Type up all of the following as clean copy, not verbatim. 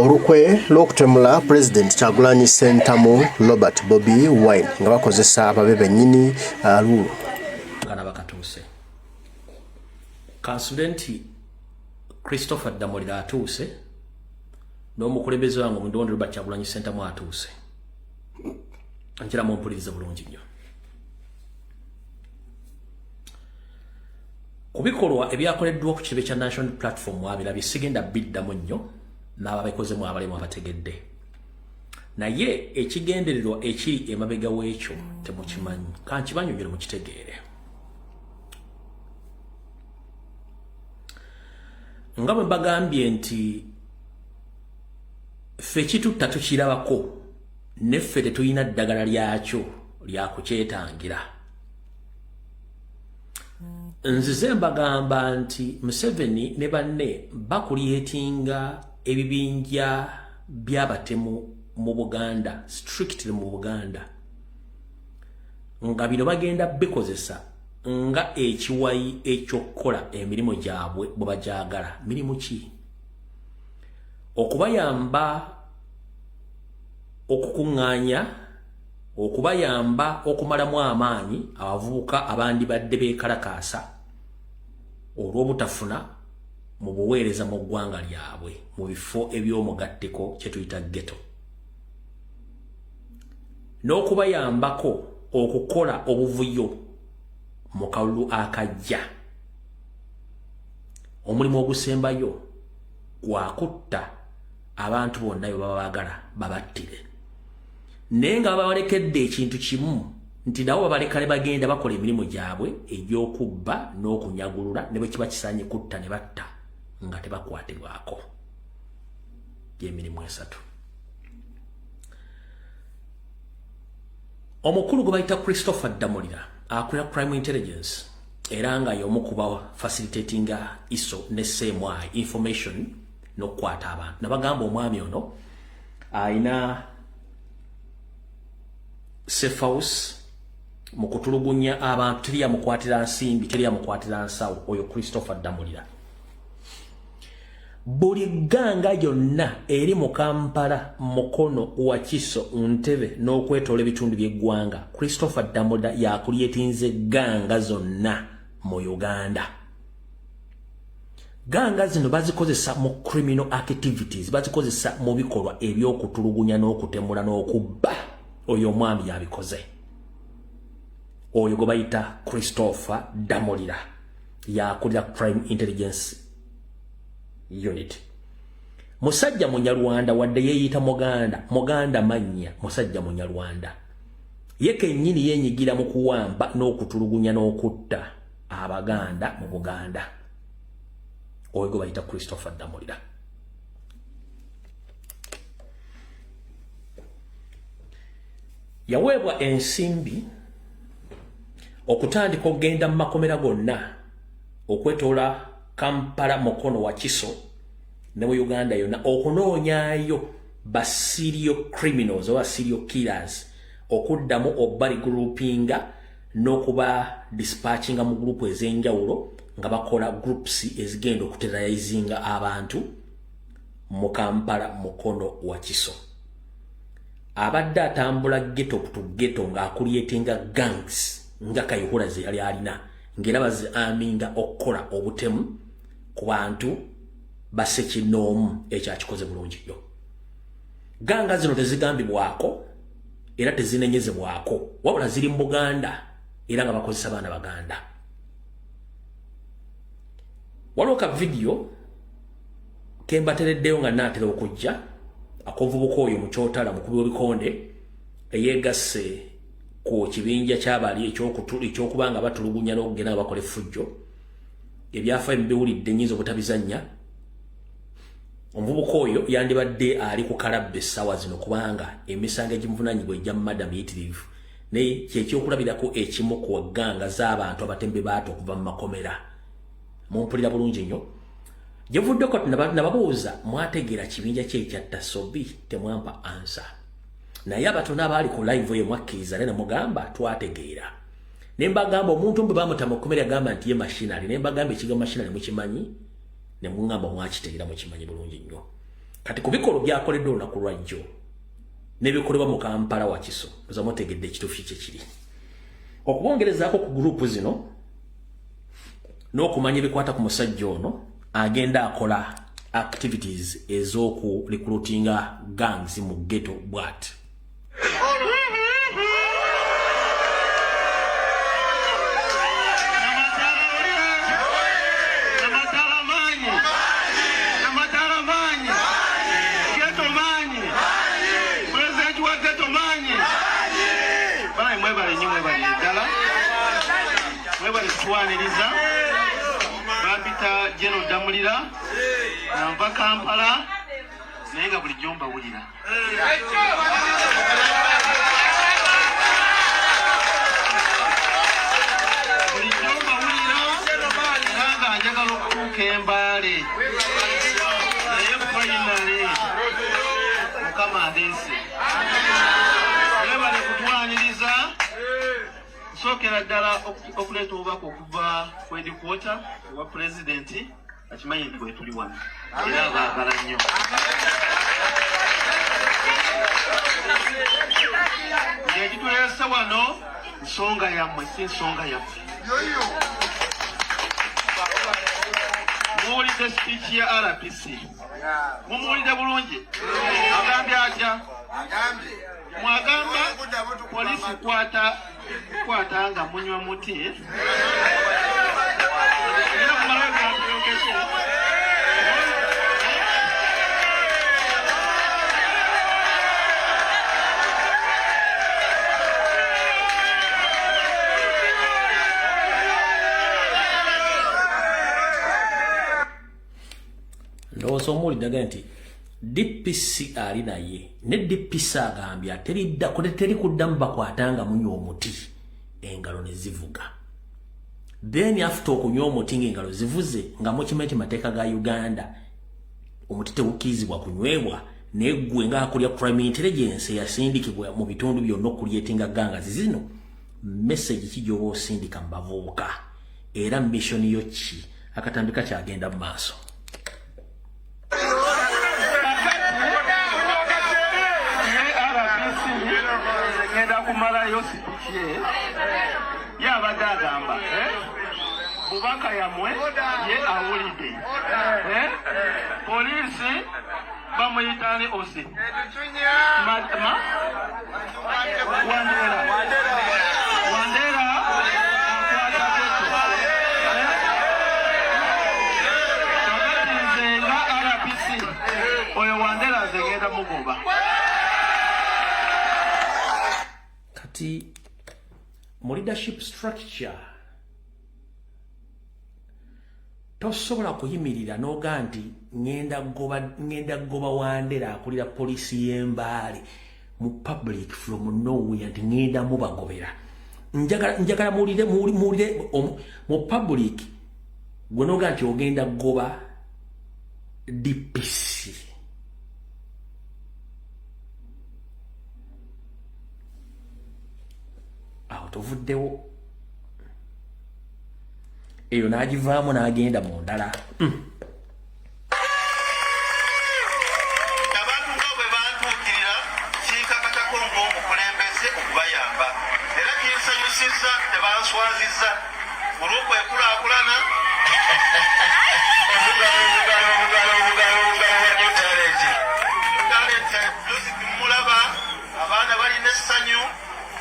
olukwe lw'okutemula President Kyagulanyi Ssentamu Robert Bobi Wine nga bakozesa ababe bennyini aluulu kana bakatuuse Kansulenti Christopher Damulira atuuse n'omukulembeze wange omudondo Robert Kyagulanyi Ssentamu atuuse nkira mu mpuliriza bulungi nnyo ku bikolwa ebyakoleddwa ku kibe kya National Platform wabirabye sigenda biddamu nnyo n'ababekozemu abalemu abategedde naye ekigendererwa ekiri emabega w'ekyo temukimanyi kankibanyonyere mukitegeere nga bwe mbagambye nti ffe kitutta tukirabako neffe tetulina ddagala lyakyo lyakukyetangira nzize mbagamba nti Museveni ne banne bakulyetinga ebibinja by'abatemu mu Buganda strictly mu Buganda nga bino bagenda bikozesa nga ekiwayi ekyokukola emirimu gyabwe bwe bagyagala mirimu ki okubayamba okukuŋŋaanya okubayamba okumalamu amaanyi abavubuka abandi badde beekalakaasa olw'obutafuna mu buweereza mu ggwanga lyabwe mu bifo eby'omugatteko kye tuyita ghetto n'okubayambako okukola obuvuyo mu kalulu akajja omulimu ogusembayo gwakutta abantu bonna bye baba baagala babattire naye nga babalekedde ekintu kimu nti nabo babalekale bagenda bakola emirimu gyabwe egy'okubba n'okunyagulula ne bwe kiba kisaanye kutta ne batta nga tebakwatirwako gy'emirimu esatu omukulu gwe bayita Christopher Damulira akulira crime intelligence era nga y'omu kuba facilitatinga ISO ne CMI information n'okukwata abantu nabagamba omwami ono ayina safe house mu kutulugunya abantu teri yamukwatira nsimbi teri yamukwatira nsawo oyo Christopher Damulira buli gganga yonna eri mu Kampala Mukono Wakiso Ntebe n'okwetoola ebitundu by'eggwanga Christopher Damulira yakulyetinze gganga zonna mu Uganda ganga zino bazikozesa mu criminal activities bazikozesa mu bikolwa eby'okutulugunya n'okutemula n'okubba oyo omwami yabikoze oyo gwe bayita Christopher Damulira yakulira crime intelligence unit musajja munyarwanda wadde yeeyita muganda mannya musajja munyarwanda ye kennyini yeenyigira mu kuwamba n'okutulugunya n'okutta abaganda mu Buganda oyo gwe bayita Christopher Damulira yaweebwa ensimbi okutandika okugenda mu makomera gonna okwetoola Kampala Mukono Wakiso ne mu Uganda yonna okunoonyaayo ba serial criminals oba serial killers okuddamu obali groupinga n'okuba dispatchinga mu group ez'enjawulo nga bakola groups ezigenda okuterrorizinga abantu mu Kampala Mukono Wakiso abadde atambula ghetto to ghetto ng'akulyetinga gangs nga Kayihura ze yali alina ng'era bazi-aminga okukola obutemu ku bantu basekinoomu ekyakikoze bulungi nnyo ganga zino tezigambibwako era tezinenyezebwako wabula ziri mu Buganda era nga bakozesa baana Baganda waliwo ka video kembatereddeyo nga naatera okujja akovubuka oyo mu Kyotala mukubi w'ebikonde eyeegasse ku kibinja ky'abali ekyokuba nga batulugunya n'okugenda nga bakola effujjo ebyafaayo mubiwulidde nnyinza obutabizannya omuvubuka oyo yandibadde ali ku kalabba essaawa zino kubanga emisango egimuvunaanyibwa ejja mu madda miyitirivu naye kyekyokulabirako ekimu ku wagganga z'abantu abatembe baato okuva mu makomera mumpulira bulungi nnyo gyevuddeko nababuuza mwategeera kibinja kyekyatta sobi temwampa ansa naye abatono abaali ku live ye mwakkiriza ne mugamba twategeera ne mbagamba omuntu mbe bamuta mu komera gamba nti ye machinery ne mbagamba ekigambo machinery mukimanyi ne mungamba mwakitegeera mukimanyi bulungi nnyo kati kubikolo byakoledde olunaku lwajjo n'ebikolebwa mu Kampala Wakiso oza mutegedde ekituufu kye kiri okubongerezaako ku gurupu zino n'okumanya ebikwata ku musajja ono agenda akola activities ez'oku recruitinga gangs mu ghetto bwat Twaniriza babita Jeno Damulira namba Kampala naye nga buli jomba wulira buli jomba wulira nga njagala okutuuka Embale naye finally Mukama adeese yebale kutwaniriza sokera ddala okuleeta obubaka okuva ku headquarter wa pulezidenti akimanyi nti wetuli wano era abaagala nnyo ng'ekituleese wano nsonga yammwe si nsonga yaffe muwulidde speech ya RPC mumuwulidde bulungi agambye atya mwagamba polisi kwata nga munywa muti ndowooza omuwuliddaga nti DPC ali naye ne DPC agambye teri kuddamu bakwatanga munywa omuti engalo ne zivuga then after okunywa omuti ng'engalo zivuze nga mukimanyi mateeka ga Uganda omuti tewukkirizibwa kunywebwa neggwe ng'akulya crime intelligence yasindikibwa mu bitundu byonna okulyetinga gangazi zino message ki gy'oba osindika mu bavubuka era mission yo ki akatambika kyagenda mu maaso kumalayo sipikie yabadde agamba bubaka yamwe ye awulidde polisi bamuyitane osi Wandera kakati nze nga RPC oyo Wandera zegenda mugoba mu leadership structure tosobola kuyimirira n'oga nti ngenda goba Wandera akulira polisi y'Embale mu public from nowhere nti ngenda mubagobera njagala muwulire mu public gwe n'oga nti ogenda goba DPC tovuddewo eyo n'agivaamu n'agenda mu ndala abantu nga bwe bantuukirira kiikakatako ng'omukulembeze okubayamba era kinsanyusizza tebanswazizza olw'okwekulaakulana mulaba abaana balina essanyu.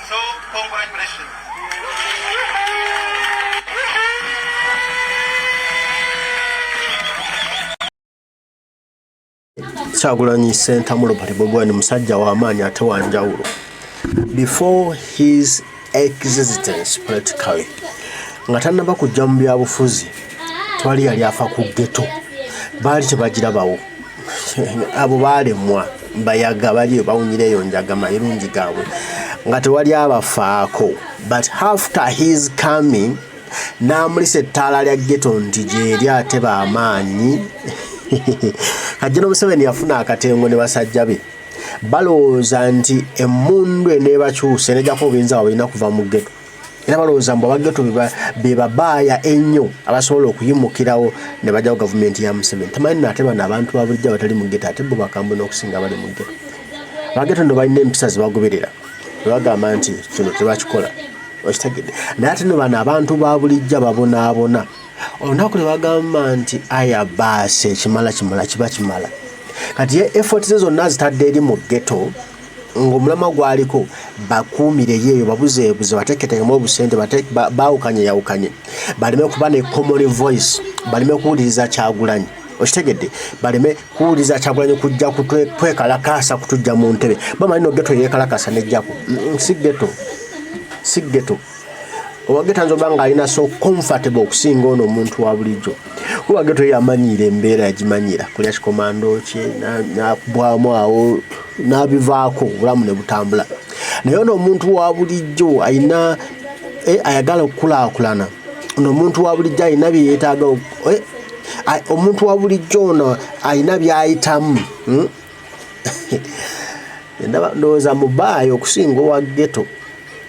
So, congratulations. Kyagulanyi Ssentamu Robert Bobi Wine musajja w'amaanyi ate wa njawulo. Before his existence politically, nga tannaba kujja mu byabufuzi, twali yali afa ku ghetto. Baali tebagirabawo. Abo baalemwa bayaga bali bawunyireyo njagama irungi gaabwe. Nga tewali abafaako. But after his coming, n'amulisa ettaala lya ghetto nti gyeri ate b'amaanyi. Kajja Museveni yafuna akatengo ne basajja be. Balowooza nti emmundu eneebakyuse nejjako obuyinza balina kuva mu ghetto. era balowooza mbu abageto be babaaya ennyo abasobola okuyimukirawo ne bajjawo gavumenti ya Museveni. Tamanyi nate bano abantu babulijjo abatali mu geto ate bo bakambwe n'okusinga abali mu geto. Abageto nno balina empisa ze bagoberera ne bagamba nti kino tebakikola. Okitegedde naye ate no bano abantu ba bulijjo ababonaabona olunaku lwe bagamba nti aya baasi ekimala kiba kimala. Kati ye effort ze zonna zitadde eri mu geto ng'omulama gwaliko bakuumireyo eyo babuzeebuze bateeketeekemu obusente baawukanye yawukanye baleme kuba ne common voice baleme kuwuliriza Kyagulanyi. Okitegedde baleme kuwuliriza Kyagulanyi kujja kutwekalakaasa kutujja mu ntebe bamanyi no geto yeekalakasa nejjako si geto owageto nzoba ng'alina so comfortable okusinga ono omuntu wa bulijjo kuba geto yamanyiira embeera yagimanyira kulya kikomando kye nakubwamu awo n'abivaako obulamu ne butambula. Naye ono omuntu wa bulijjo ayina ayagala okukulaakulana ono omuntu wa bulijjo ayina bye yeetaaga omuntu wa bulijjo ono ayina by'ayitamu ndowooza mubaayo okusinga owa geto.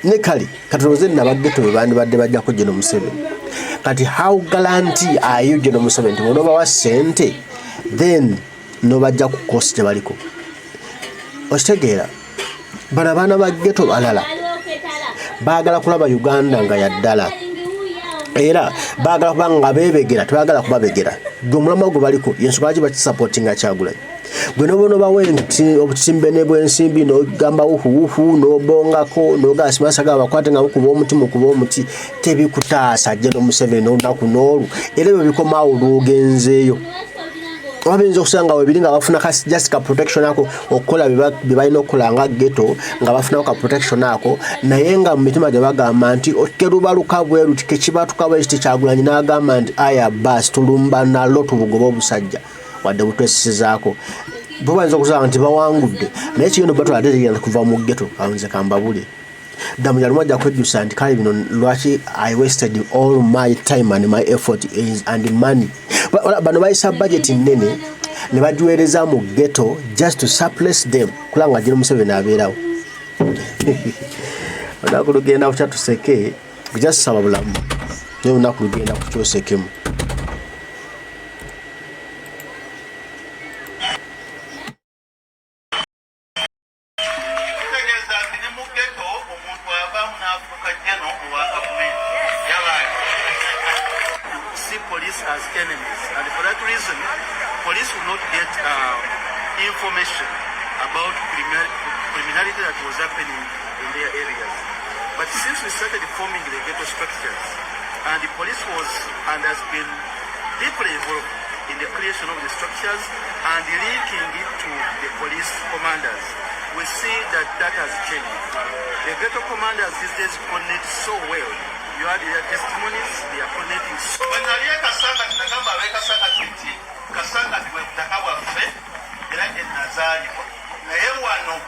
Ne kali katoloze nabageto be bandibadde bajjako General Museveni. Kati how guarantee are you General Museveni nti bw'onooba wa ssente then n'obajja ku kosi gye baliko. Okitegeera bano abaana ba geto balala baagala kulaba Uganda nga yaddala era baagala kuba nga beebegera tebaagala kubabegera. Gwe omulama gwe baliko yensonga lwaki bakisupportinga Kyagulanyi. Gwe nobonobawo obutimbe bw'ensimbi n'ogamba wuhuwuhu n'obongako n'ogasimasa bakwate nga bukuba omuti tebikutaasa General Museveni olunaku n'olu era ebyo bikomaawo olwogenzeeyo. Oba bayinza okusanga webiri nga bafuna just ka protection ako okukola bye balina okukola nga geto nga bafunako ka protection ako naye nga mu mitima gye bagamba nti okerubaluka bweru tikekibatuka bwe kiti Kyagulanyi n'agamba nti aya basi tulumba nalo tubugoba obusajja wadde butwesizaako bo bayinza okusanga nti bawangudde naye kigendo batwala ate tegenda kuva mu geto kanze kambabule damu yalimu ajja kwejjusa nti kale bino lwaki I wasted all my time and my effort and money. Bano bayisa budget nnene ne bagiweereza mu geto just to suppress them kulanga General Museveni abeerawo. Olunaku lugenda kukya tuseke kujja tusaba bulamu naye olunaku lugenda kukyosekemu. As enemies, and for that reason, police will not get information about criminality that was happening in their areas. But since we started forming the ghetto structures, and the police was and has been deeply involved in the creation of the structures and linking it to the police commanders, we see that that has changed. The ghetto commanders these days connect so well. You had their testimonies, they are connecting. When I hear Kasanga, Nakamba, Kasanga, Kasanga, we Takawa Fe, like in Nazari, Nayewano,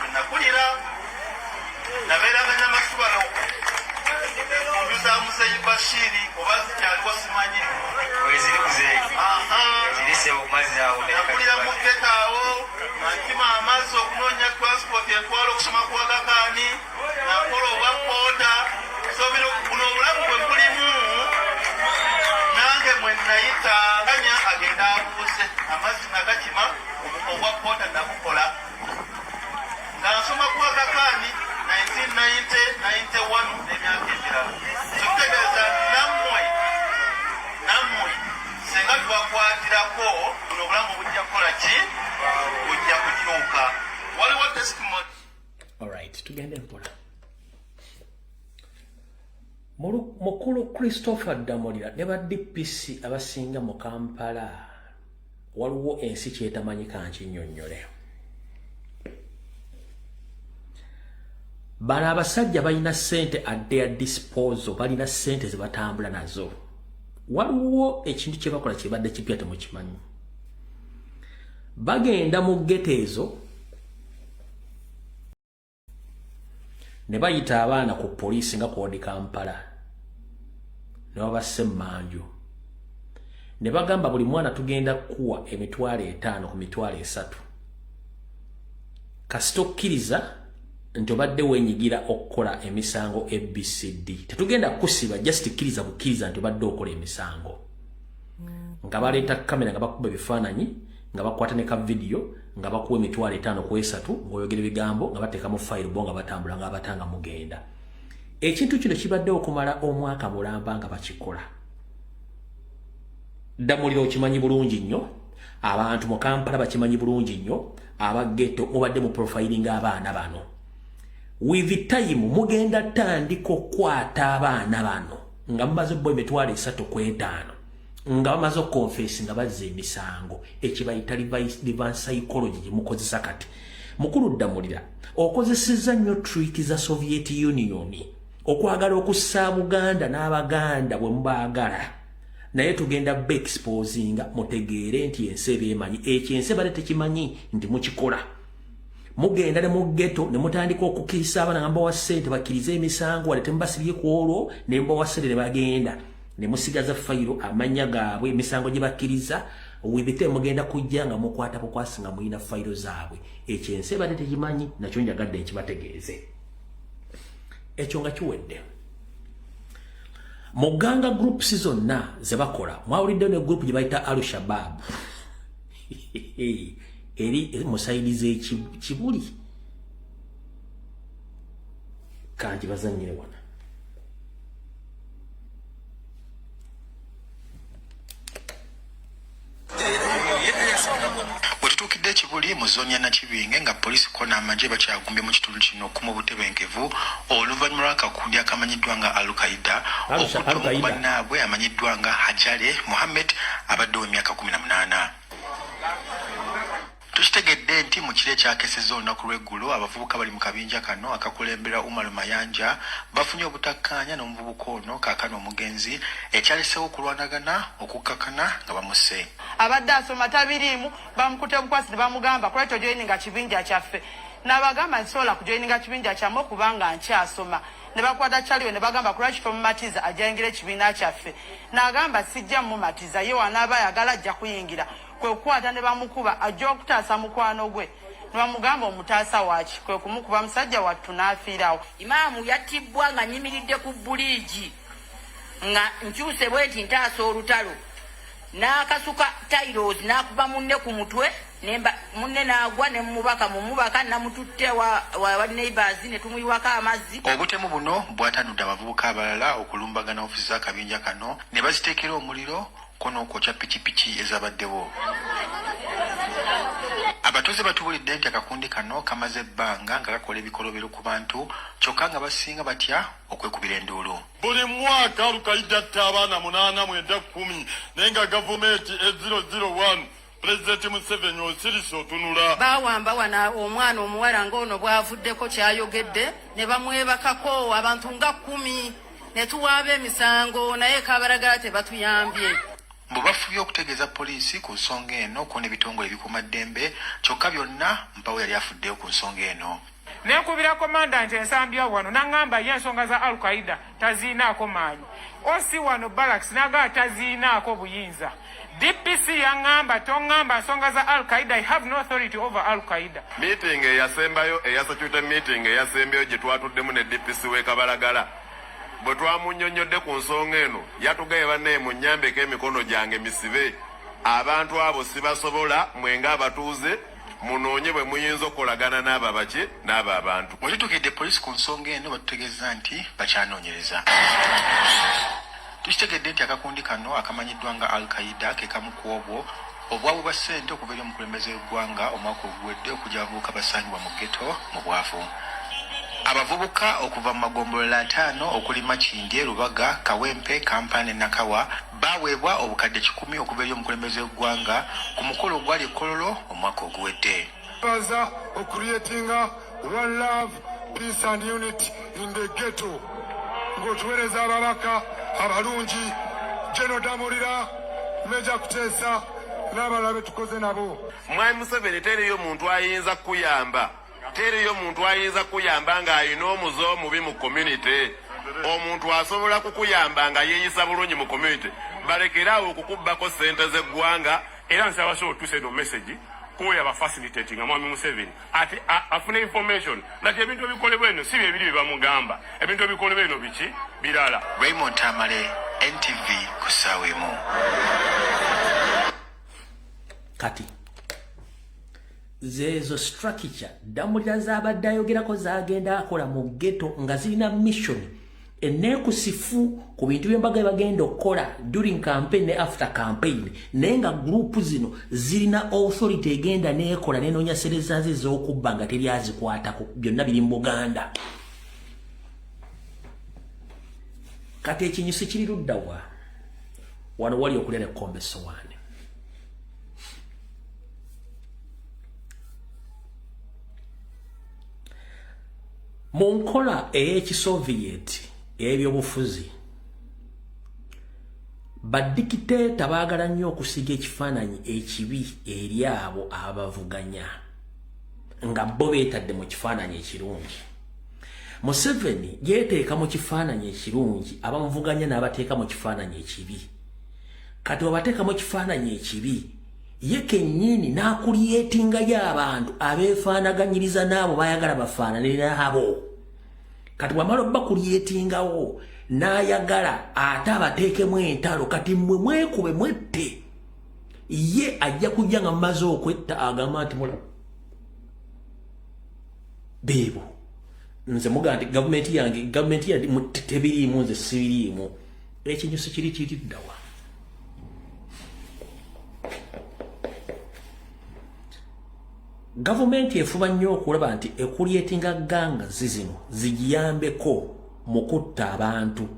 Nakulira, Navera Namaswaro, Musa Musay Bashiri, Ovasia Wasimani, Nakulira Muketao, Nakima Mazo, Nonya Transport, and Polo Sumakwagani, Napolo Wapoda. So we don't know nange mwenayita kanya agenda akuse amazzi nagakima obwa pota nakukola nasoma kwa kakani 1990 91 n'emyaka emirala kitegeeza nammwe senga twakwatirako buno obulamu bujja kukola ki bujja kukyuka waliwo testimony. Alright, tugende mpola. Mukulu Christopher Damolira ne ba DPC abasinga mu Kampala waliwo ensi kyetamanyika nkinnyonnyole. Bano abasajja balina ssente at their disposal, balina ssente ze batambula nazo. Waliwo ekintu kye bakola kibadde kipya temukimanyi. Bagenda mu geto ezo ne bayita abaana ku poliisi nga koodi Kampala ne babasse mmanju ne bagamba buli mwana tugenda kuwa emitwalo 5 ku mitwalo 3 kasita okkiriza nti obadde wenyigira okukola emisango ABCD tetugenda kusiba just kkiriza bukkiriza nti obadde okola emisango nga baleeta kamera nga bakuba ebifaananyi nga bakwata ne ka video nga bakuwa emitwalo 5 ku 3 ng'oyogera ebigambo nga bateeka mu fayiro bo nga batambula nga batanga mugenda ekintu kino kibadde okumala omwaka mulamba nga bakikola Damuliro okimanyi bulungi nnyo abantu mu Kampala bakimanyi bulungi nnyo abageto mubadde mu profiling abaana bano with time mugenda tandika okukwata abaana bano nga mumaze bo emitwalo 3 ku 5 nga bamaze okonfesi nga bazze emisango ekibayita reverse psychology gyemukozesa kati mukulu Damulira okozesezza nnyo trick za Soviet Union okwagala okussa Buganda n'Abaganda bwe mubaagala naye tugenda be exposinga mutegeere nti ensi emanyi ekyensi bale tekimanyi nti mukikola mugenda ne mu ghetto ne mutandika okukirisa abana nga mbawa ssente bakkirize emisango wale tembasibye ku olwo ne mbawa ssente ne bagenda ne musigaza fayiro amanya gaabwe emisango gye bakkiriza wibite mugenda kujja nga mukwata bukwasi nga muyina fayiro zaabwe ekyensi bale tekimanyi nakyo njagadde ekibategeeze ekyo nga kiwedde Muganga groups zonna ze bakola mwawulidde ne group gye bayita Al-Shabaab eri musaidize kibuli kanji bazanyire wana wetutukidde ekibuli mu zooni ya Nakibinge nga poliisi ko n'amagye bakyagumbye mu kitundu kino okuma obutebenkevu oluvannyuma lw'akakundi akamanyiddwa nga Al-Qaeda okutta omubannaabwe amanyiddwa nga Hajale Mohammed abadde w'emyaka 18 tukitegedde nti mu kire kyakeseza olunaku lw'eggulo abavubuka bali mu kabinja kano akakulembera Umar Mayanja bafunye obutakkaanya n'omuvubuka ono kaakano omugenzi ekyaleseewo okulwanagana okukkakana nga bamusse abadde asoma tabiriimu bamukutte bukwasi ne bamugamba kuleta ojoyininga kibinja kyaffe n'abagamba nsobola kujoyininga kibinja kyammwe kubanga nkyasoma ne bakwata kyaliwe ne bagamba kulwaki tomumatiza ajayingira ekibiina kyaffe n'agamba sijja mumatiza ye wanaaba ayagala ajja kuyingira kwe kukwata ne bamukuba ajja okutaasa mukwano gwe ne bamugamba omutaasa waaki kwe kumukuba musajja wattu n'afiirawo imaamu yattibwa nga nyimiridde ku buliigi nga nkyuse bweti ntaasa olutalo n'akasuka tairos n'akuba munne ku mutwe munne n'agwa ne mubaka mumubaka namututte wa neighbors ne tumuyiwako amazzi obutemu buno bwatanudde abavubuka abalala okulumbagana ofisi z'akabinja kano ne baziteekera omuliro konookokya pikipiki ezabaddewo abatuuze batubulidde nti akakundi kano kamaze ebbanga nga kakola ebikolobero ku bantu kyokka nga basinga batya okwekubira enduulu buli mwaka Al-Qaeda atta abaana 8 9 10 naye nga gavumenti 001 Pulezidenti Museveni osirisa otunula bawamba wana omwana omuwala ng'ono bwavuddeko kyayogedde ne bamwebakako abantu nga 10 ne tuwaaba emisango naye kabaragala tebatuyambye mbu bafubye okutegeeza poliisi ku nsonga eno kuona ebitongole ebikuumaddembe kyokka byonna mpawo yali afuddeyo ku nsonga eno nenkubira komandanti ensambya wano n'angamba ye ensonga za Al-Qaeda taziinaako maanyi osi wano barracks n'agamba taziinaako buyinza DPC yangamba tongamba nsonga za Al-Qaeda I have no authority over Al-Qaeda meeting eyasembayo eyasacute meeting eyasembayo gye twatuddemu ne DPC w'Ekabalagala bwe twamunnyonnyodde ku nsonga eno yatugaye bannaye munnyambeko emikono gyange misibe abantu abo sibasobola mwenga abatuuze munoonye bwe muyinza okukolagana n'abo abaki n'abo abantu bwe tutukidde poliisi ku nsonga eno batutegeeza nti bakyanoonyereza tukitegedde nti akakundi kano akamanyiddwa nga Al-Qaeda ke kamu ku obwo obwavu bwa ssente okuva eri omukulembeze w'eggwanga omwaka oguwedde okujja abavubuka basangibwa mu ghetto mu bwavu abavubuka okuva mu magombolola 5 okuli Makindye Lubaga Kawempe Kampala ne Nakawa baweebwa obukadde 10 okuva eri omukulembeze w'eggwanga ku mukolo ogwali Kololo omwaka oguwedde baza okuriyetinga one love peace and unity in the ghetto ng'otuweereza ababaka abalungi General Damulira Meja Kuteesa n'abalala tukoze nabo Mwami Museveni teriyo muntu ayinza kuyamba teriyo muntu ayinza kuyamba ng'alina omuze omubi mu community omuntu asobola kukuyamba nga yeeyisa bulungi mu community balekerawo okukubbako ssente z'eggwanga era nsaba so otuuse eno message kuya ba facilitating Mwami Museveni ati afune information that ebintu ebikolebwa eno si bibiri bamugamba ebintu ebikolebwa eno biki birala. Raymond Tamale, NTV kusawemu. Kati zezo structure damulira zabadde ayogerako zagenda akola mu ghetto nga zirina mission enekusifu ku bintu byembaga bagenda okukola during campaign ne after campaign nenga group zino zirina authority egenda nekola nenonya sereza z'okubba nga teri azikwatako byonna biri mu Buganda. Kati ekinyusi kiri luddawa wano wali okulera ekkombe sowaani. Mu nkola ey'ekisoviet ebyobufuzi badikiteeta baagala nnyo okusiga ekifaananyi ekibi eri abo abavuganya nga bo beetadde mu kifaananyi ekirungi. Museveni yeeteeka mu kifaananyi ekirungi abamuvuganya n'abateeka mu kifaananyi ekibi. Kati obateeka mu kifaananyi ekibi ye kennyini n'akuliyeetingayo abantu abeefaanaganyiriza n'abo bayagala bafaanane n'abo. Kati wamala bakuliyeetingawo n'ayagala ate abateekemu entalo kati mmwe mwekube mwette. Ye ajja kujja nga mmaze okwetta agamba nti mula beebo nze muga nti gavumenti yange tebiriimu nze sibiriimu. Ekinyusi kiri ddawa. Gavumenti efuba nnyo okulaba nti ekulyetinga ganga zizino zigiyambeko mu kutta abantu.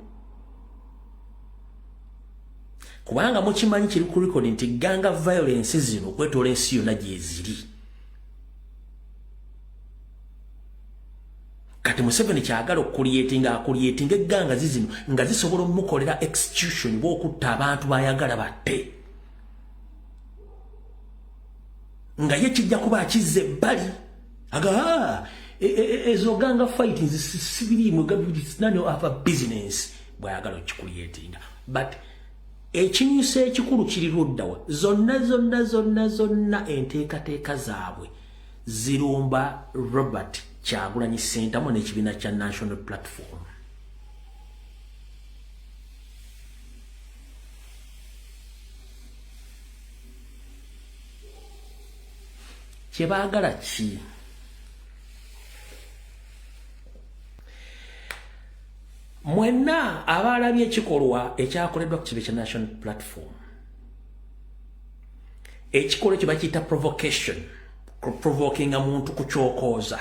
Kubanga mukimanyi kiri ku record nti ganga violence zino kwetola ensi yonna gyeziri. Kati Museveni kyagala okulyetinga eganga zizino nga zisobola omukolera execution bw'okutta abantu bayagala batte. Nga ye kijja kuba akizze ebbali aga ezo ganga fighting sibiriimu none of a business bwayagala okikuliyetinga. But ekinyusa ekikulu kiri luddawa zonna enteekateeka zaabwe zirumba Robert Kyagulanyi Ssentamu n'ekibiina kya National Platform. Kyebaagala ki? Mwenna abalabye ekikolwa ekyakoleddwa ku kibiina kya National Platform. Ekikolwa kye bakiyita provocation, provokinga muntu kukyokooza.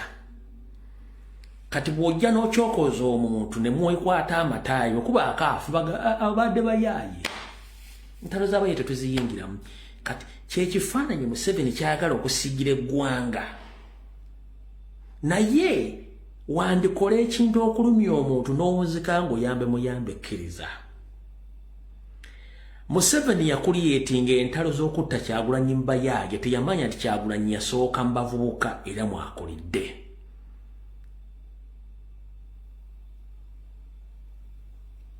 Kati bw'ojja n'okyokooza omuntu ne mwekwata amataayi okuba akaafu abadde bayaaye. Ntalo z'abaye tetuziyingiramu. Kati kyekifaananyi Museveni kyagala okusigira eggwanga. Naye wandikola ekintu okulumya omuntu n'omuzika ng'oyambe muyambe ekkiriza. Museveni yakuliyetinga entalo z'okutta Kyagulanyi mbayaaye teyamanya nti Kyagulanyi yasooka mu bavubuka era mwakolidde.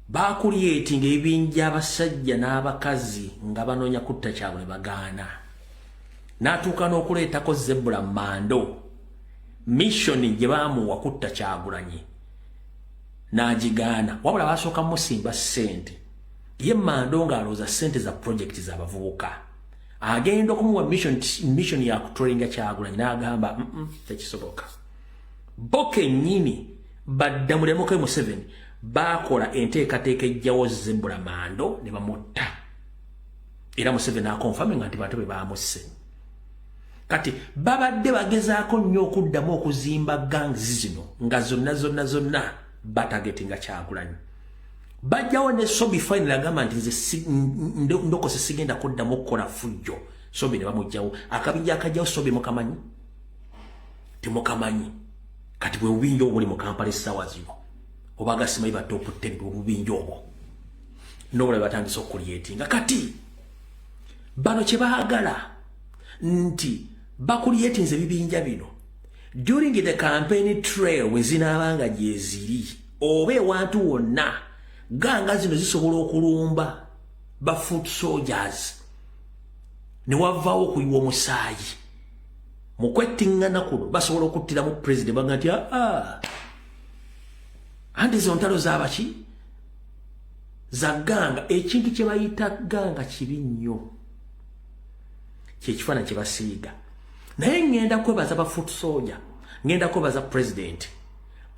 Bakuliyetinga ebinja abasajja n'abakazi nga banoonya kutta Kyagulanyi bagaana. N'atuuka n'okuleetako Zebra Mando missoni gye baamuwa kutta Kyagulanyi n'agigaana. Wabula basooka musimba ssente. Ye Mando ng'alowooza ssente za project z'abavubuka. Agenda okumuwa mission ya kutrolinga Kyagulanyi n'agamba tekisoboka. Bo kennyini badda mulemuke Museveni bakola enteekateeka ejjawo Zebra Mando ne bamutta. Era Museveni akonfaminga nti bantu be baamusse. Kati babadde bagezaako nnyo okuddamu okuzimba gangs zino nga zonna batagetinga Kyagulanyi. Bajjawo ne Sobi final agamba nti nze ndokose sigenda kuddamu okukola fujjo. Sobi ne bamugjawo. Akabinja akajjawo Sobi mukamanyi? Timukamanyi. Kati bwe bubinja obuli mu Kampala essaawa zino. Obaga simanyi batoopu tteni obubinja obwo. N'obulaba batandise okuliyetinga. Kati bano kye baagala nti bakuliyetinze ebibinja bino during the campaign trail we zinaabanga gyeziri oba ewantu wonna ganga zino zisobola okulumba ba foot soldiers ne wavaawo okuyiwa omusaayi mu kwettingana kuno basobola okuttira mu president baga nti anti zo ntalo z'abaki za ganga. Ekintu kye bayita ganga kibi nnyo, kyekifaananyi kye basiiga. Naye ngenda kwebaza ba foot soldier, ngenda kwebaza president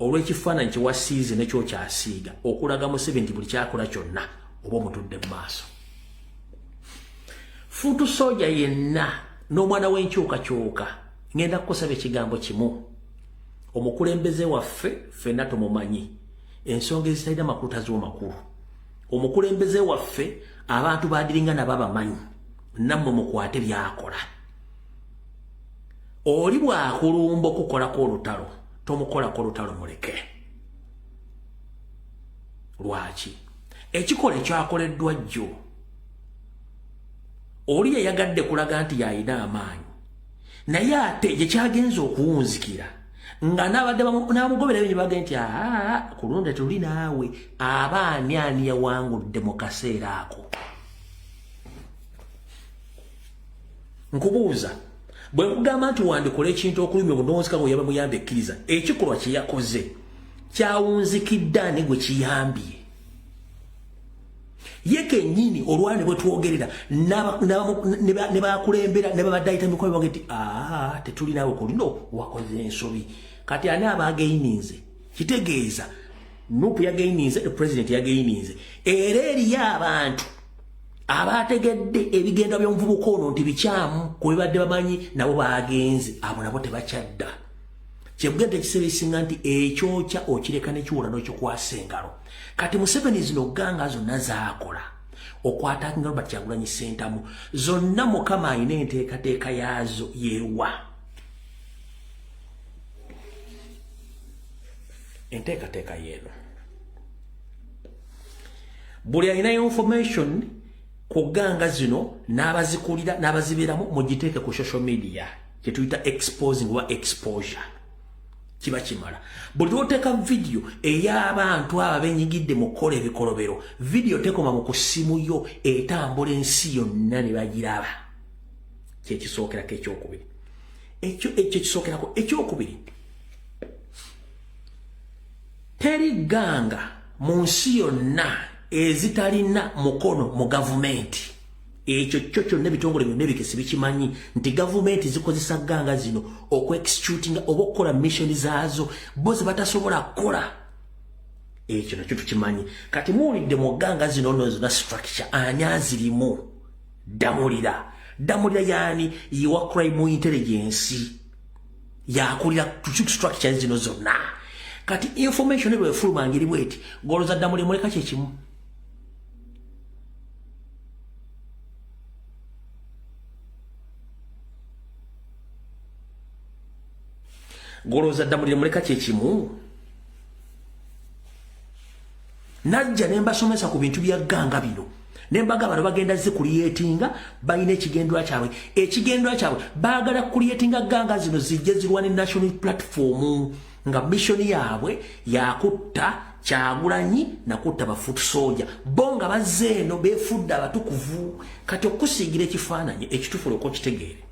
olw'ekifaananyi kye wasiize nekyo kyasiiga okulaga Museveni nti buli kyakola kyonna oba omutudde mu maaso. Foot soldier yenna n'omwana w'enkyukakyuka ngenda kukusaba ekigambo kimu. Omukulembeze waffe ffenna tumumanyi, ensonga ezitalina makulu taziwa makulu. Omukulembeze waffe abantu badiringa nabo abamanyi, nammwe mukwate byakola. Oli bwakulumba okukolako olutalo tomukolako olutalo muleke. Lwaki? Ekikola ekyakoleddwa jjo oli yayagadde kulaga nti yalina amaanyi, naye ate gye kyagenza okuwunzikira nga n'abadde n'amugobera ebinyi bagenda nti kulunda tuli naawe, abaani ani yawangudde mu kaseera ako? Nkubuuza, bwe nkugamba nti wandikola ekintu okulumya obunonzika ngo yaba muyambe ekkiriza, ekikolwa kye yakoze kyawunzikidde ani gwe kiyambye? Ye kennyini olwani bwe twogerera ne bakulembera ne babadde ayita mikono baga nti tetuli naawe kulino wakoze ensobi. Kati ani abageininze? Kitegeeza Nupu yageininze, president yageininze. Era eriyo abantu abategedde ebigenda by'omuvubuka ono nti bikyamu kwe badde bamanyi nabo bagenze, abo nabo tebakyadda. Kyebugenda ekiseera ekisinga nti ekyokya okireka nekiwula n'okikwasa engalo. Kati Museveni zino ganga zonna zaakola okwatakinga Robert Kyagulanyi Ssentamu, zonna Mukama alina enteekateeka yaazo yeewa. Enteekateeka yeeno buli alina information ku ganga zino n'abazikulira n'abazibeeramu mugiteeke ku social media kye tuyita exposing oba exposure. Kiba kimala. Buli lwoteeka video ey'abantu abo abenyigidde mu kukola ebikolobero, video tekoma mu kusimu yo etambula ensi yonna ne bagiraba. Kyekisookerako ekyokubiri. Ekyo kisookerako ekyokubiri. Teri ganga mu nsi yonna ezitalina mukono mu gavumenti. Ekyo kyonna ebitongole byonna ebikesi bikimanyi nti gavumenti zikozesa ganga zino okweexecutinga oba okukola mission zaazo bo ze batasobola kukola. Ekyo nakyo tukimanyi. Kati muwulidde mu ganga zino nno zonna structure ani azirimu? Damulira. Damulira yaani yiwa crime intelligence yakulira structure zino zonna. Kati information ebwe fuluma ngiri bweti goloza Damulira muleka kyekimu. Goloza Damulira muleka kyekimu. Najja ne mbasomesa ku bintu bya ganga bino. Ne mbaga bano bagenda zikuliyetinga balina ekigendwa kyabwe. Ekigendwa kyabwe baagala kuliyetinga ganga zino zijje zirwane national platform nga mission yaabwe yakutta Kyagulanyi na kutta ba foot soldier. Bonga bazze eno beefudde abatukuvu. Kati okusiigira ekifaananyi ekitufulo uko kitegeere.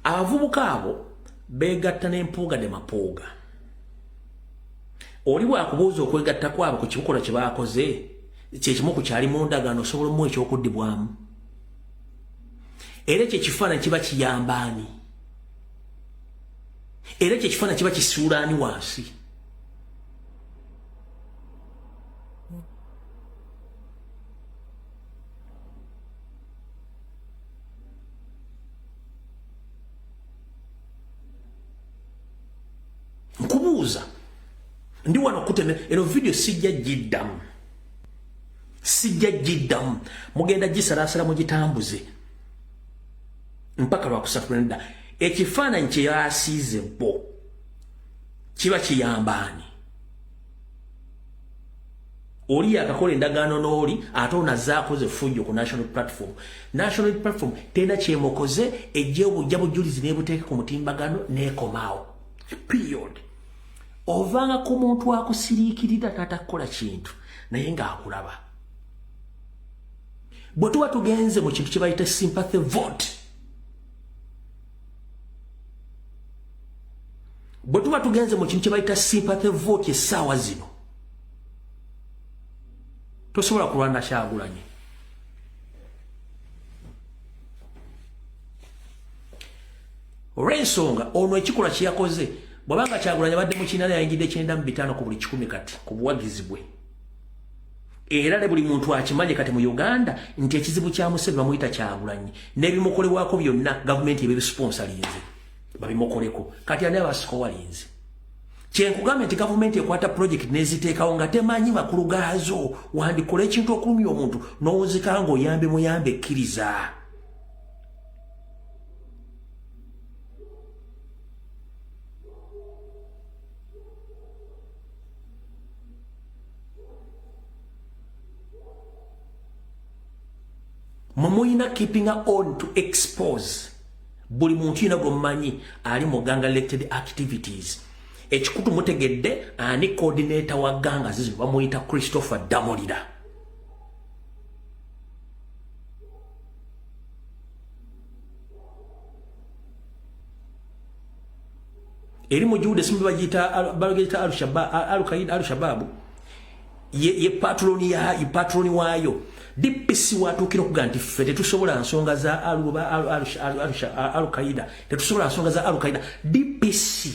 Abavubuka abo begatta n'empuuga de mapooga. Oli bwakubuuza okwegatta kwabo ku kibukola kye baakoze kyekimu ku kyali mu ndagaano osobola mu ekyokuddibwamu. Era ekyo ekifaananyi kiba kiyambaani. Era ekyo ekifaananyi kiba kisuulaani wansi. Nkubuuza ndi wano kuteme eno video sijja giddamu mugenda gisalaasala mu gitambuze mpaka lwakusafulanida ekifaananyi kye yasiize bo kiba kiyambaani. Oli akakola endagaano n'oli ate onazaakoze fujjo ku national platform. National platform tena kyemukoze ejje obujja bujulizi n'ebuteeka ku mutimbagano n'ekomaawo. Period. Ovanga ku muntu akusiriikirira tatakola kintu naye ng'akulaba. Bwe tuba tugenze mu kintu kye bayita sympathy vote bwe tuba tugenze mu kintu kye bayita sympathy vote essaawa zino tosobola kulwana Kyagulanyi. Olw'ensonga ono ekikolwa kye yakoze bw'abanga Kyagulanyi abadde mu kiinaala yayingidde 9.5 ku buli 10 kati ku buwagizi bwe. Era ne buli muntu akimanye kati mu Uganda nti ekizibu kya Museveni bamuyita Kyagulanyi n'ebimukolebwako byonna gavumenti ebibisponsorinze babimukoleko kati ani abasiko walinze. Kyenkugambye nti gavumenti ekwata project n'eziteekawo nga temanyi makulu gaazo wandikola ekintu okulumya omuntu n'owuzika ng'oyambe muyambe ekkiriza. Mumuyina keeping on to expose buli muntu yina gomanyi ali mu ganga elected activities. Ekikutu mutegedde ani coordinator wa ganga zizo bamuyita Christopher Damolira. Eri mu Jude simbi bagita Al-Shabaab ye patroni wayo. DPC watukira okuga nti ffe tetusobola nsonga za Al-Qaeda tetusobola nsonga za Al-Qaeda. DPC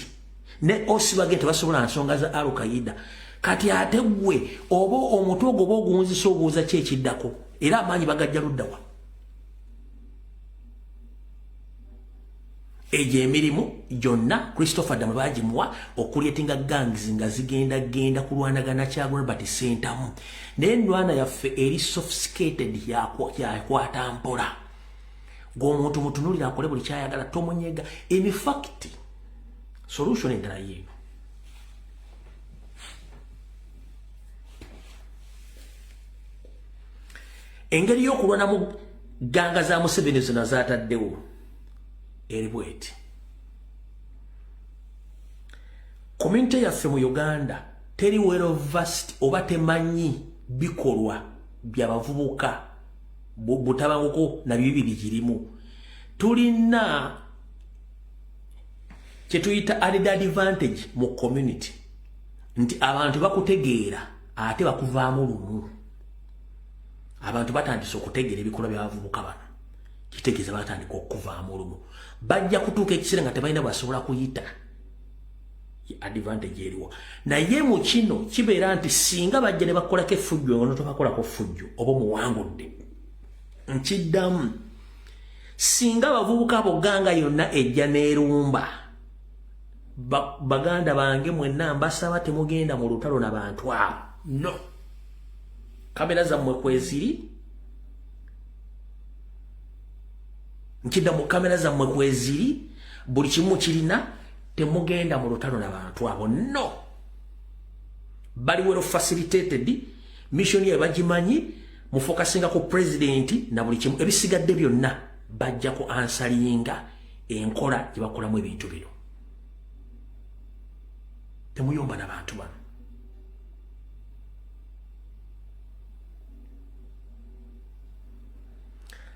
ne osi bagente tebasobola nsonga za Al-Qaeda. Kati ate gwe oba omutwe gwo ogunzisa obuuza ki ekiddako era amaanyi bagajja luddawa. Eje emirimu gyonna Christopher Damolira bagimuwa okuleetinga gangs nga zigenda kulwanagana Kyagulanyi bati sentamu. N'endwana yaffe eri sophisticated yakwata mpola. Ng'omuntu mutunulira akole buli kyayagala tomunyega. In fact, solution endala yeeno. Engeri y'okulwana mu ganga za Museveni zonna zaataddewo eri bweti. Community yaffe mu Uganda teri well versed oba temanyi bikolwa by'abavubuka butabanguko na bibi bigirimu. Tulina kye tuyita added advantage mu community nti abantu bakutegeera ate bakuvaamu lumu. Abantu batandise okutegeera ebikolwa by'abavubuka bano kitegeeza batandika okuvaamu olumu. Bajja kutuuka ekiseera nga tebalina basobola kuyita advantage eriwo. Naye mu kino kibeera nti singa bajja ne bakolako effujjo nga notobakolako ffujjo oba muwangudde nkiddamu singa abavubuka abo ganga yonna ejja n'erumba baganda bange mwenna mbasaba temugenda mu lutalo n'abantu abo. No, kamera zammwe kweziri nkidda mu kamera zammwe kweziri buli kimu kirina temugenda mu lutalo n'abantu abo. No, bali well facilitated mission ye bagimanyi mufokasinga ku president na buli kimu ebisigadde byonna bajja ku ansalinga enkola gye bakolamu ebintu bino. Temuyomba n'abantu bano.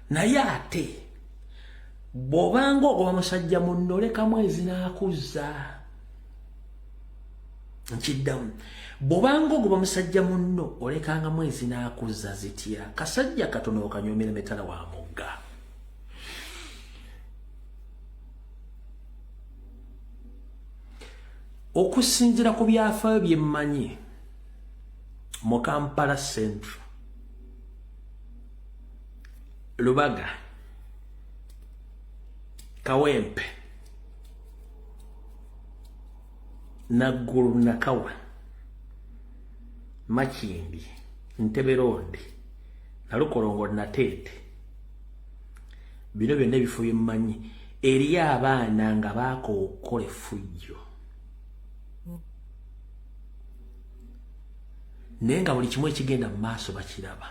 Naye ate bw'obanga ogoba musajja munno leka mwezi n'akuzza. Nkiddamu bw'obanga ogoba musajja munno olekanga mwezi n'akuzza zitya. Kasajja katono okanyomera metala wa mugga. Okusinziira ku byafaayo bye mmanyi mu Kampala Central, Lubaga, Kawempe, Naggulu Nakawa, Makindi, Ntebe Road, Nalukolongo Nateete, bino byonna ebifo bye mmanyi eriyo abaana nga baakookola effujjo. Naye nga buli kimu ekigenda mu maaso bakiraba.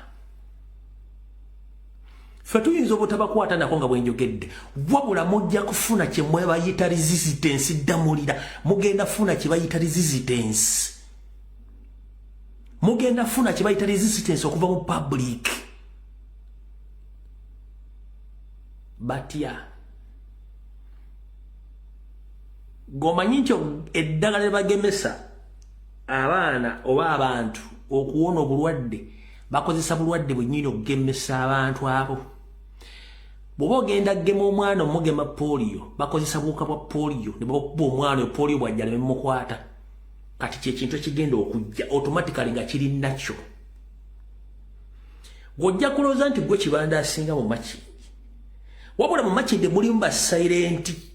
Ffe tuyinza obutabakwata nako nga bwenjogedde wabula mujja kufuna kye mwe bayita resistance. Damolira mugenda funa kye bayita resistance. Mugenda funa kye bayita resistance okuva mu public. Batya gomanyi nti eddagala libagemesa abaana oba abantu okuwona obulwadde bakozesa bulwadde bwennyini okugemesa abantu abo. Bw'oba ogenda gema omwana omugema polio bakozesa buwuka bwa polio ne bakuba omwana polio bwajjala ne mukwata. Kati kyekintu ekigenda okujja automatically nga kiri nakyo. Gojja kulooza nti gwe kibanda asinga mu Makindye. Wabula mu Makindye mulimu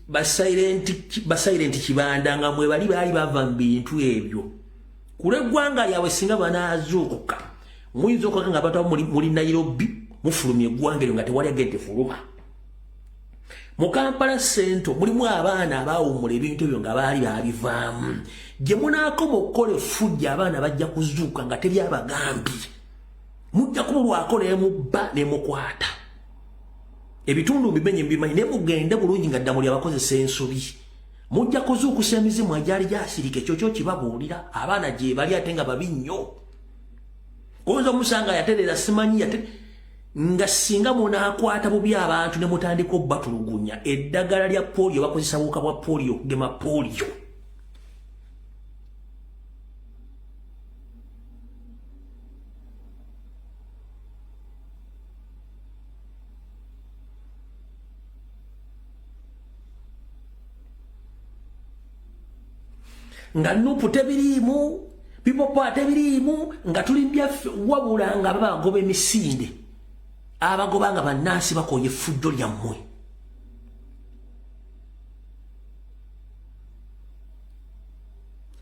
basilent kibanda nga mwe bali bava mu bintu ebyo. Kule eggwanga lyabwe singa banaazuukuka muyinza okulaga nga abantu muli Nairobi mufulumya eggwanga eryo nga tewali agente fuluma. Mu Kampala Central mulimu abaana abaawummula ebintu ebyo nga baali babivaamu. Gye munaakoma okukola effujja abaana bajja kuzuuka nga tebyabagambye. Mujja kumulwako n'emubba n'emukwata. Ebitundu bimenye bimanyi ne mugende bulungi nga ddamuli abakozesa ensobi. Mujja kuzuukusa emizimu egyali gyasirika ekyo kibabuulira abaana gye bali ate nga babi nnyo. Oyinza omusanga yaterera simanyi nga singa munaakwata bubi abantu ne mutandika obbatulugunya eddagala lya polio bakozesa buwuka bwa polio okugema polio. Nga nupu tebiriimu pipopa tebiriimu nga tulimbya wabula nga babagoba emisinde abagoba nga bannansi bakoye effujjo lyammwe.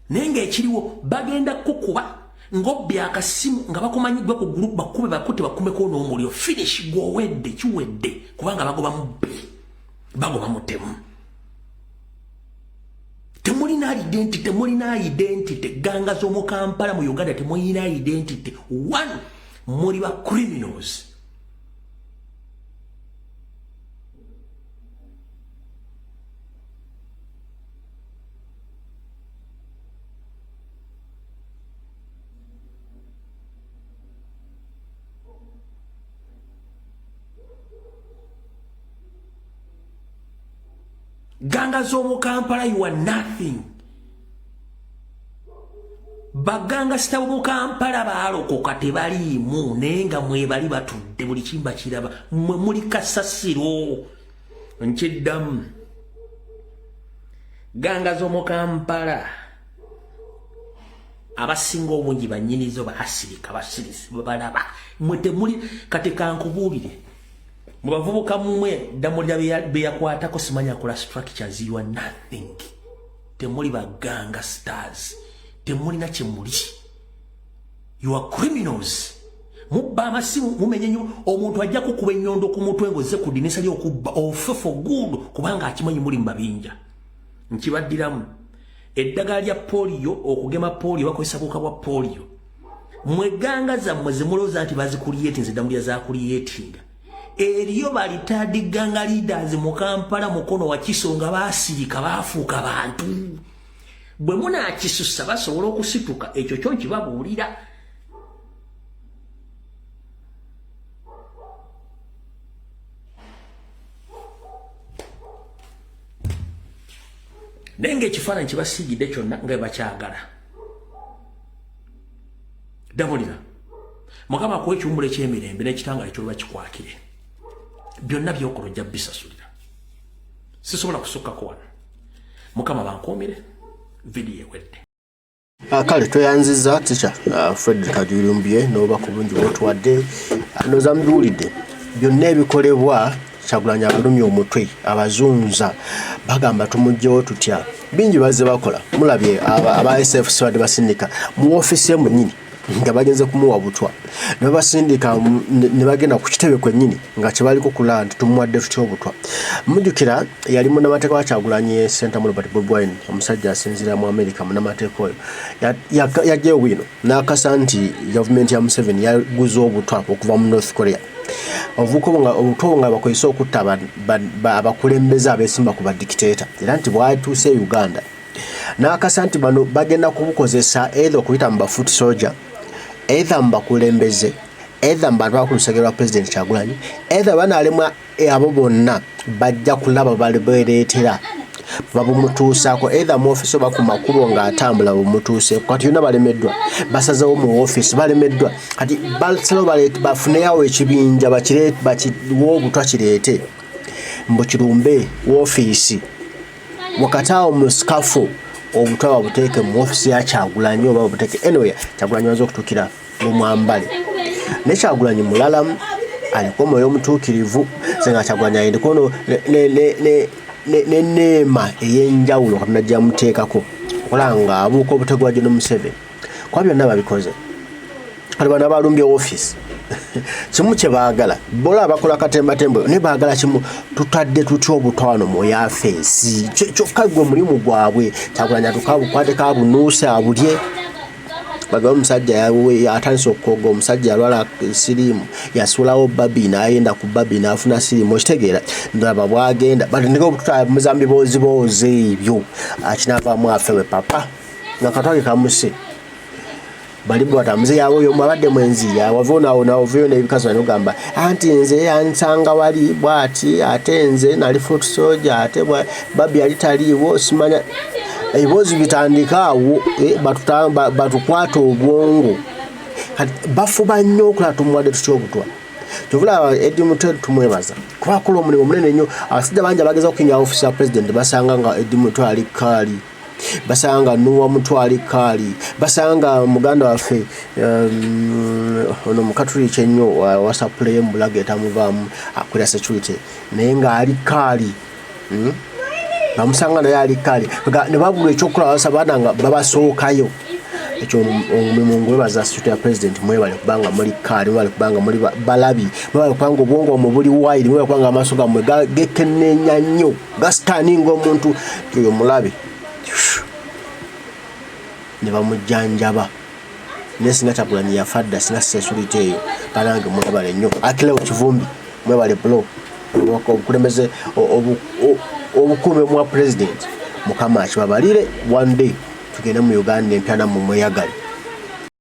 Naye ng'ekiriwo bagenda kukuba ng'obbya akasimu nga bakumanyiddwa ku gurupu bakube bakute bakumeko n'omuliro finish gw'owedde kiwedde kubanga bagoba mubbi bagoba mutemu. Temulina identity ganga z'omu Kampala mu Uganda temulina identity. One muli ba criminals. Ganga z'omu Kampala you are nothing. Baganga sitabu mu Kampala baalokoka tebaliimu naye nga mwe bali batudde buli kimba kiraba mwe muli kasasiro nkiddamu. Ganga z'omu Kampala abasinga obungi bannyinizo baasirika basirisi balaba mwe temuli kati kankubuulire. Mubavubuka mmwe ddamulira beyakwatako simanya kola structures you are nothing. Temuli baganga stars. Temulina kyemuli. You are criminals. Mubba amasimu mumenye nnyo omuntu ajja kukuba ennyondo ku mutwe ng'ozze ku ddinisa ly'okubba ofe for good kubanga akimanyi muli mu mabinja. Nkibaddiramu eddagala lya polio okugema polio bakozesa buwuka bwa polio. Mweganga zammwe zimulooza nti bazikuliyeti nze ddamulira zakuliyetinga. Eriyo balitadi ganga leaders mu Kampala mukono wa Kisonga baasirika baafuuka bantu. Bwe munaakisussa basobola okusituka ekyo kyo kibabuulira. Naye ng'ekifaananyi kibasiigidde kyonna nga bakyagala. Ddamulira Mukama akuwa ekiwummula eky'emirembe n'ekitangaala eky'oluba kikwakire. Byonna byokola ojja bisasulira. Sisobola kusukkako wano. Mukama bankuumire vidiyo ewedde. Kale tweyanziza ticha Frederick Adulimbye n'oba ku bungi bw'otuwadde noza mubiwulidde byonna ebikolebwa Kyagulanyi abalumya omutwe abazunza bagamba tumugjewo tutya bingi bazze bakola mulabye aba SFC wadde basindika mu ofisi emu nnyini nga bagenze kumuwa butwa ne basindika ne bagenda ku kitebe kwennyini nga kyebaliko kula nti tumuwadde tutya obutwa. Mujjukira yali munnamateeka wa Kyagulanyi Center Robert Bobi Wine omusajja asinzira mu America munnamateeka oyo yajjayo bwino n'akasa nti gavumenti ya Museveni yaguza obutwa okuva mu North Korea. Obutwa nga bakozesa okutta abakulembeze abeesimba ku badikiteeta era nti bwatuuse Uganda n'akasa nti bano bagenda kubukozesa either okuyita mu bafoot soldier either mu bakulembeze either mu bantu bakulusegera lwa President Kyagulanyi either banaalemwa abo bonna bajja kulaba balebereetera babumutuusaako either mu office oba ku makubo ng'atambula bumutuuseeko kati yonna balemeddwa basazewo mu office balemeddwa kati basalawo bafuneyawo ekibinja bakiwa obutwa kireete mbu kirumbe woofiisi wakati awo mu sikafu obutwa babuteeke mu office ya Kyagulanyi oba babuteeke anyway Kyagulanyi waza okutuukira mu mwambale ne Kyagulanyi mulala aliko omwoyo omutuukirivu senga Kyagulanyi ayindikono neema ey'enjawulo katonda gyamuteekako okola nga abuuka obutegwa John Museveni kwa byonna babikoze kati bano abalumbye office kimu kye baagala bola abakola katembatembe ne baagala kimu tutadde tutya obutwano mu yafeesi kyokka gwe mulimu gwabwe Kyagulanyi atukabukwate kabunuuse abulye bagaba omusajja yatandise okukoga omusajja yalwala siriimu yasulawo babi n'ayenda ku babi n'afuna siriimu okitegeera ndaba bwagenda bati ndika obututamuza mbiboozi ebyo akinavaamu afewe papa nga katwage kamuse bali bwatamuze yawe oyo mwabadde mwenzi yawavunaonaovuyo n'ebikazi nogamba anti nze yansanga wali bwati ate nze nali foot soldier ate babi yali taliiwo simanya ebibozi bitandika awo batukwata obwongo bafuba nnyo okulaba tumuwadde tutya obutwa kyovula Eddie Mutwe tumwebaza kuba akola omulimu munene nnyo abasajja bangi abageza okukinga office ya president basanga nga Eddie Mutwe ali kaali basanga Nuwa Mutwe ali kaali basanga muganda waffe ono mukatuliki ennyo wa supply embulaga etamuvaamu akolera security naye nga ali kaali bamusanga naye ali kaali ne babulwa ekyokukola basabana nga babasookayo ekyo omulimu ngwebaza security ya president mwebale kubanga muli kaali mwebale kubanga muli balabi mwebale kubanga obwongo omubuli wide mwebale kubanga amaaso gammwe gekenneenya nnyo gasitaninga omuntu oyo mulabe ne bamujjanjaba naye singa Kyagulanyi yafadda singa security eyo balange mwebale nnyo Akilewo Kivumbi mwebale blo obukulembeze obukuume mwa president mukama akibabalire one day tugende mu Uganda empya nammwe mweyagale